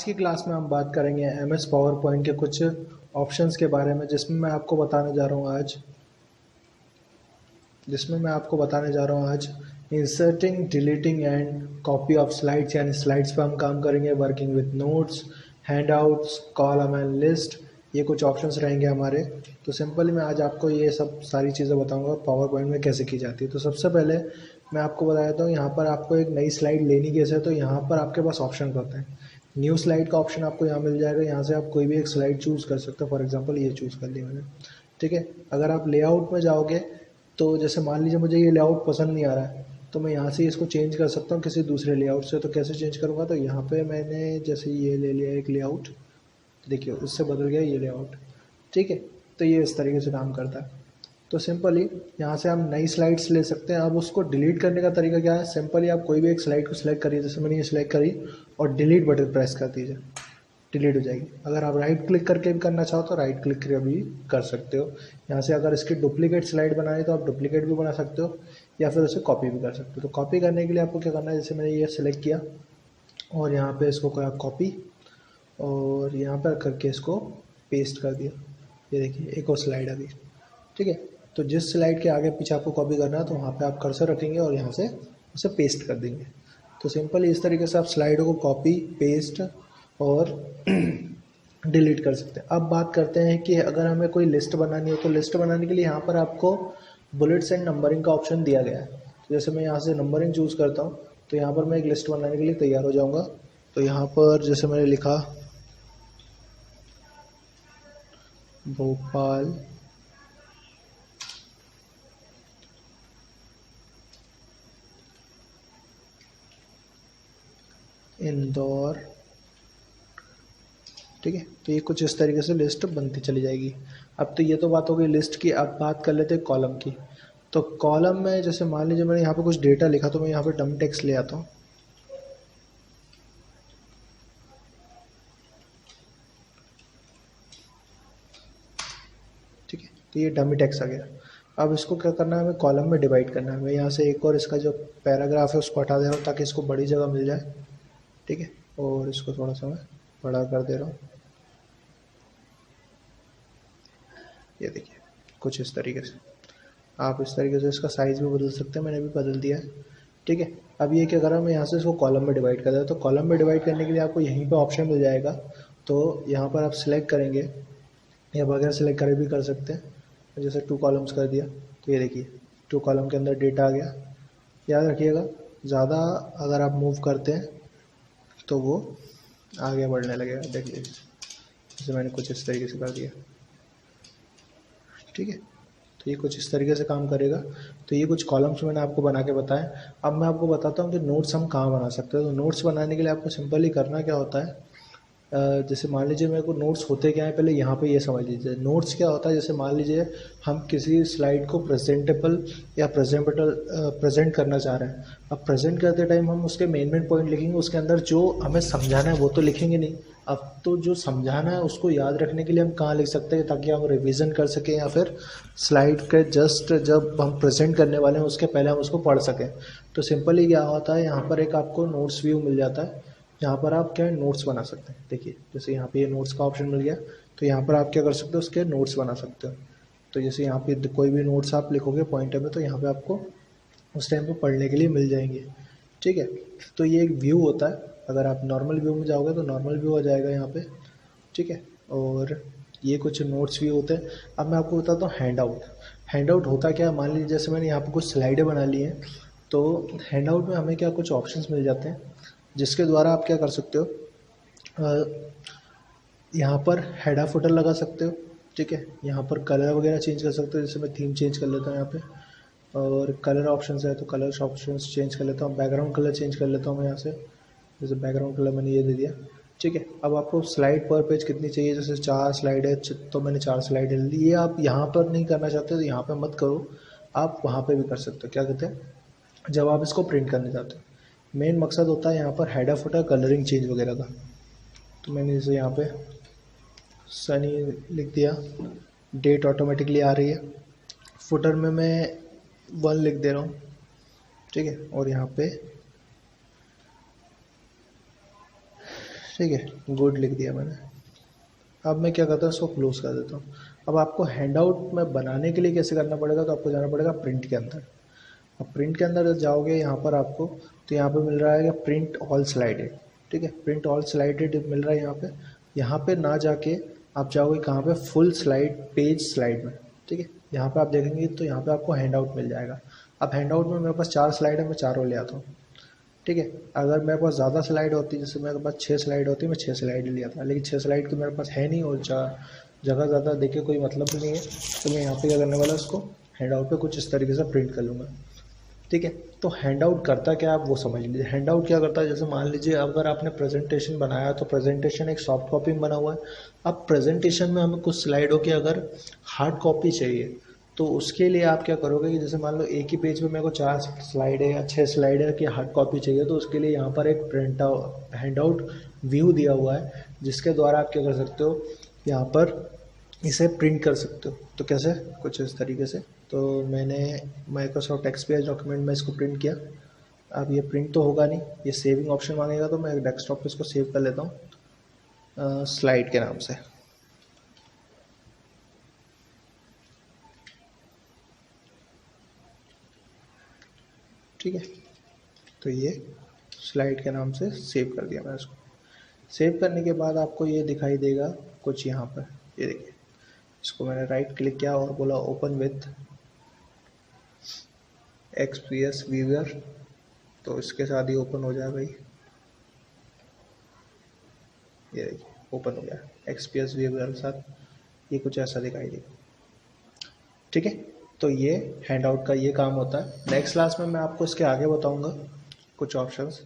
आज की क्लास में हम बात करेंगे एमएस पावर पॉइंट के कुछ ऑप्शंस के बारे में, जिसमें मैं आपको बताने जा रहा हूँ आज inserting, deleting and copy of slides. यानी स्लाइड्स पे हम काम करेंगे, working with notes, handouts, column and list. ये कुछ ऑप्शंस रहेंगे हमारे। तो सिंपली मैं आज आपको ये सब सारी चीज़ें बताऊंगा पावर पॉइंट में कैसे की जाती है। तो सबसे पहले मैं आपको बता देता हूँ, यहाँ पर आपको एक नई स्लाइड लेनी कैसे है। तो यहाँ पर आपके पास ऑप्शन होते हैं। न्यू स्लाइड का ऑप्शन आपको यहाँ मिल जाएगा। यहाँ से आप कोई भी एक स्लाइड चूज़ कर सकते हो। फॉर एग्जांपल ये चूज़ कर लिया मैंने, ठीक है। अगर आप लेआउट में जाओगे तो जैसे मान लीजिए मुझे ये लेआउट पसंद नहीं आ रहा है, तो मैं यहाँ से इसको चेंज कर सकता हूँ किसी दूसरे लेआउट से। तो कैसे चेंज करूँगा, तो यहाँ पे मैंने जैसे ये ले लिया एक लेआउट, देखिए उससे बदल गया ये लेआउट, ठीक है। तो ये इस तरीके से काम करता है। तो सिंपली यहाँ से हम नई स्लाइड्स ले सकते हैं। अब उसको डिलीट करने का तरीका क्या है, सिंपली आप कोई भी एक स्लाइड को सिलेक्ट करिए, जैसे मैंने ये सिलेक्ट करी और डिलीट बटन प्रेस कर दीजिए, डिलीट हो जाएगी। अगर आप राइट क्लिक करके भी करना चाहो तो राइट क्लिक करके भी कर सकते हो। यहाँ से अगर इसकी डुप्लीकेट स्लाइड बनानी तो आप डुप्लीकेट भी बना सकते हो या फिर उसे कॉपी भी कर सकते हो। तो कॉपी करने के लिए आपको क्या करना है, जैसे मैंने ये सिलेक्ट किया और यहाँ पे इसको करा कॉपी और यहाँ पर करके इसको पेस्ट कर दिया। ये देखिए एक और स्लाइड आ गई, ठीक है। तो जिस स्लाइड के आगे पीछे आपको कॉपी करना है तो वहाँ पे आप कर्सर रखेंगे और यहाँ से उसे पेस्ट कर देंगे। तो सिंपल इस तरीके से आप स्लाइड को कॉपी, पेस्ट और डिलीट कर सकते हैं। अब बात करते हैं कि अगर हमें कोई लिस्ट बनानी हो तो लिस्ट बनाने के लिए यहाँ पर आपको बुलेट्स एंड नंबरिंग का ऑप्शन दिया गया है। तो जैसे मैं यहाँ से नंबरिंग चूज़ करता हूँ तो यहाँ पर मैं एक लिस्ट बनाने के लिए तैयार हो जाऊँगा। तो यहाँ पर जैसे मैंने लिखा भोपाल, इंदौर, ठीक है। तो ये कुछ इस तरीके से लिस्ट बनती चली जाएगी। अब तो ये तो बात हो गई लिस्ट की। अब बात कर लेते हैं कॉलम की। तो कॉलम में जैसे मान लीजिए मैंने यहाँ पे कुछ डेटा लिखा तो मैं यहाँ पे डम टेक्स्ट ले आता हूँ, ठीक है। तो ये डमी टेक्स्ट आ गया। अब इसको क्या करना है, हमें कॉलम में डिवाइड करना है। मैं यहाँ से एक और इसका जो पैराग्राफ है उसको हटा दे रहा हूँ ताकि इसको बड़ी जगह मिल जाए, ठीक है। और इसको थोड़ा सा मैं बड़ा कर दे रहा हूँ। ये देखिए कुछ इस तरीके से आप इस तरीके से इसका साइज़ भी बदल सकते हैं। मैंने भी बदल दिया है, ठीक है। अब ये क्या करा, मैं यहाँ से इसको कॉलम में डिवाइड कर दिया। तो कॉलम में डिवाइड करने के लिए आपको यहीं पे ऑप्शन मिल जाएगा। तो यहाँ पर आप सिलेक्ट करेंगे या बगैर सिलेक्ट करे भी कर सकते हैं। जैसे 2 कॉलम्स कर दिया तो ये देखिए 2 कॉलम के अंदर डेटा आ गया। याद रखिएगा ज़्यादा अगर आप मूव करते हैं तो वो आगे बढ़ने लगेगा। देख लीजिए जैसे मैंने कुछ इस तरीके से कर दिया, ठीक है। तो ये कुछ इस तरीके से काम करेगा। तो ये कुछ कॉलम्स मैंने आपको बना के बताया। अब मैं आपको बताता हूँ कि नोट्स हम कहाँ बना सकते हैं। तो नोट्स बनाने के लिए आपको सिंपली करना क्या होता है, जैसे मान लीजिए मेरे को नोट्स होते क्या है, पहले यहाँ पे ये समझ लीजिए। नोट्स क्या होता है, जैसे मान लीजिए हम किसी स्लाइड को प्रेजेंटेबल या प्रेजेंट करना चाह रहे हैं। अब प्रेजेंट करते टाइम हम उसके मेन पॉइंट लिखेंगे, उसके अंदर जो हमें समझाना है वो तो लिखेंगे नहीं। अब तो जो समझाना है उसको याद रखने के लिए हम कहाँ लिख सकते हैं ताकि हम रिवीजन कर सकें, या फिर स्लाइड के जस्ट जब हम प्रेजेंट करने वाले हैं उसके पहले हम उसको पढ़ सकें। तो सिंपली क्या होता है, यहाँ पर एक आपको नोट्स व्यू मिल जाता है। यहाँ पर आप क्या नोट्स बना सकते हैं। देखिए जैसे यहाँ पे ये नोट्स का ऑप्शन मिल गया, तो यहाँ पर आप क्या कर सकते हो, उसके नोट्स बना सकते हो। तो जैसे यहाँ पे कोई भी नोट्स आप लिखोगे पॉइंटर में तो यहाँ पे आपको उस टाइम पे पढ़ने के लिए मिल जाएंगे, ठीक है। तो ये एक व्यू होता है। अगर आप नॉर्मल व्यू में जाओगे तो नॉर्मल व्यू आ जाएगा यहाँ पे, ठीक है। और ये कुछ नोट्स व्यू होते हैं। अब मैं आपको बताता हूँ हैंड आउट। हैंड आउट होता क्या है, मान लीजिए जैसे मैंने यहाँ पर कुछ स्लाइडें बना ली हैं, तो हैंड आउट में हमें क्या कुछ ऑप्शंस मिल जाते हैं जिसके द्वारा आप क्या कर सकते हो, यहाँ पर हेडर फुटर लगा सकते हो, ठीक है। यहाँ पर कलर वगैरह चेंज कर सकते हो। जैसे मैं थीम चेंज कर लेता हूँ यहाँ पे, और कलर ऑप्शंस है तो कलर ऑप्शंस चेंज कर लेता हूँ। बैकग्राउंड कलर चेंज कर लेता हूँ मैं यहाँ से, जैसे बैकग्राउंड कलर मैंने ये दे दिया, ठीक है। अब आपको स्लाइड पर पेज कितनी चाहिए, जैसे 4 स्लाइड है तो मैंने 4 स्लाइड ले ली। ये आप यहाँ पर नहीं करना चाहते तो यहाँ पर मत करो, आप वहाँ पर भी कर सकते हो। क्या कहते हैं, जब आप इसको प्रिंट करने जाते हो, मेन मकसद होता है यहाँ पर हेडर फुटर कलरिंग चेंज वगैरह का। तो मैंने जैसे यहाँ पे सनी लिख दिया, डेट ऑटोमेटिकली आ रही है। फुटर में मैं 1 लिख दे रहा हूँ, ठीक है। और यहाँ पे ठीक है, गुड लिख दिया मैंने। अब मैं क्या करता हूँ, इसको क्लोज कर देता हूँ। अब आपको हैंड आउट में बनाने के लिए कैसे करना पड़ेगा, तो आपको जाना पड़ेगा प्रिंट के अंदर। अब प्रिंट के अंदर जाओगे यहाँ पर आपको, तो यहाँ पे मिल रहा है कि प्रिंट ऑल स्लाइडेड। ठीक है, प्रिंट ऑल स्लाइडेड मिल रहा है यहाँ पे। यहाँ पे ना जाके आप जाओगे कहाँ पे, फुल स्लाइड, पेज स्लाइड में। ठीक है, यहाँ पे आप देखेंगे तो यहाँ पे आपको हैंड आउट मिल जाएगा। अब हैंड आउट में मेरे पास 4 स्लाइड है, मैं चारों ले आता हूँ। ठीक है, अगर मेरे पास ज़्यादा स्लाइड होती, जैसे मेरे पास 6 स्लाइड होती, मैं 6 स्लाइड लिया था, लेकिन 6 स्लाइड तो मेरे पास है नहीं और जगह ज़्यादा देखे कोई मतलब भी नहीं है, तो मैं यहाँ पे क्या करने वाला, उसको हैंड आउट पे कुछ इस तरीके से प्रिंट कर लूँगा। ठीक है, तो हैंड आउट करता क्या आप वो समझ लीजिए। हैंड आउट क्या करता है, जैसे मान लीजिए अगर आपने प्रेजेंटेशन बनाया तो प्रेजेंटेशन एक सॉफ्ट कॉपी में बना हुआ है। अब प्रेजेंटेशन में हमें कुछ स्लाइडों की अगर हार्ड कॉपी चाहिए, तो उसके लिए आप क्या करोगे कि जैसे मान लो एक ही पेज पे मेरे को 4 स्लाइड है या 6 स्लाइड है कि हार्ड कॉपी चाहिए, तो उसके लिए यहाँ पर एक print out hand out view दिया हुआ है, जिसके द्वारा आप क्या कर सकते हो, यहाँ पर इसे प्रिंट कर सकते हो। तो कैसे, कुछ इस तरीके से। तो मैंने माइक्रोसॉफ्ट एक्सपीएस डॉक्यूमेंट में इसको प्रिंट किया। अब ये प्रिंट तो होगा नहीं, ये सेविंग ऑप्शन मांगेगा, तो मैं डेस्कटॉप पे इसको सेव कर लेता हूँ स्लाइड के नाम से। ठीक है, तो ये स्लाइड के नाम से सेव कर दिया मैंने इसको। सेव करने के बाद आपको ये दिखाई देगा कुछ यहाँ पर, ये देखिए, इसको मैंने राइट क्लिक किया और बोला ओपन विथ एक्सपीएस व्यूअर, तो इसके साथ ही ओपन हो जाए भाई। ये देखिए ओपन हो गया एक्सपीएस व्यूअर के साथ, ये कुछ ऐसा दिखाई देगा। ठीक है, तो ये हैंड आउट का ये काम होता है। नेक्स्ट क्लास में मैं आपको इसके आगे बताऊंगा कुछ ऑप्शंस